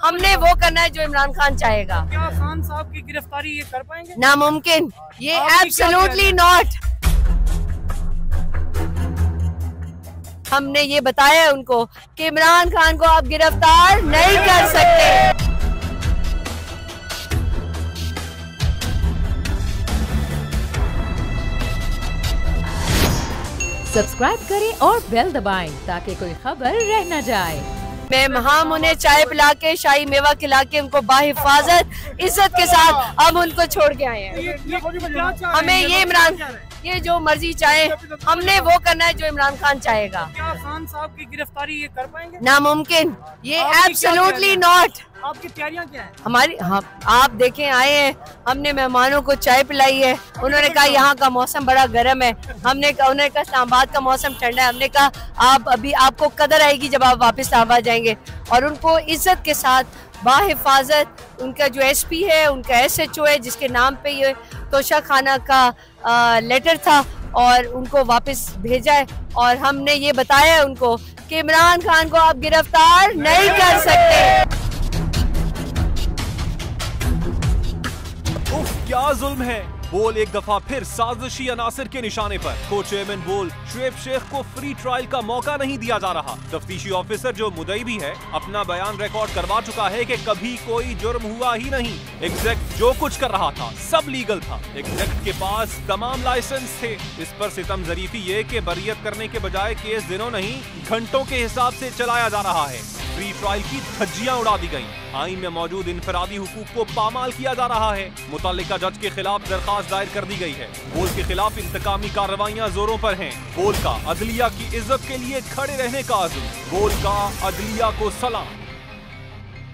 हमने वो करना है जो इमरान खान चाहेगा। क्या खान साहब की गिरफ्तारी ये कर पाएंगे? नामुमकिन, ये एब्सोल्युटली नॉट। हमने ये बताया है उनको कि इमरान खान को आप गिरफ्तार नहीं कर सकते। सब्सक्राइब करें और बेल दबाएं ताकि कोई खबर रह न जाए। हम उन्हें चाय पिला के, शाही मेवा खिला के, उनको बाहिफाजत इज्जत के साथ हम उनको छोड़ के आए हैं। हमें ये इमरान, ये जो मर्जी चाहे, हमने वो करना है जो इमरान खान चाहेगा। क्या खान साहब की गिरफ्तारी ये कर पाएंगे? नामुमकिन, ये एब्सोल्युटली नॉट। आपकी तैयारियां क्या है? हमारी आप देखें, आए हैं, हमने मेहमानों को चाय पिलाई है। उन्होंने कहा यहाँ का मौसम बड़ा गर्म है। उन्होंने कहा इस्लामाबाद का मौसम ठंडा है। हमने कहा आप अभी, आपको कदर आएगी जब आप वापस इस्लामाबाद जाएंगे। और उनको इज्जत के साथ बाहिफाजत, उनका जो एसपी है, उनका एसएचओ है, जिसके नाम पे ये तोशा खाना का लेटर था, और उनको वापस भेजा है। और हमने ये बताया है उनको कि इमरान खान को आप गिरफ्तार नहीं कर सकते। क्या जुल्म है। बोल एक दफा फिर साजिशी अनासिर के निशाने पर। को चेयरमैन बोल शुएब शेख को फ्री ट्रायल का मौका नहीं दिया जा रहा। तफ्तीशी ऑफिसर जो मुदई भी है, अपना बयान रिकॉर्ड करवा चुका है कि कभी कोई जुर्म हुआ ही नहीं। एग्जैक्ट जो कुछ कर रहा था सब लीगल था। एग्जैक्ट के पास तमाम लाइसेंस थे। इस पर सितम जरीफी ये कि बरियत करने के बजाय केस दिनों नहीं घंटों के हिसाब से चलाया जा रहा है। फ्री ट्रायल की धज्जियां उड़ा दी गयी। आईन में मौजूद इनफरादी हुकूक को पामाल किया जा रहा है। मुतल्लिका जज के खिलाफ दरखास्त दायर कर दी गई है। बोल के खिलाफ इंतकामी कार्रवाइयां जोरों पर हैं। बोल का अदलिया की इज्जत के लिए खड़े रहने का अज़्म। बोल का अदलिया को सलाम।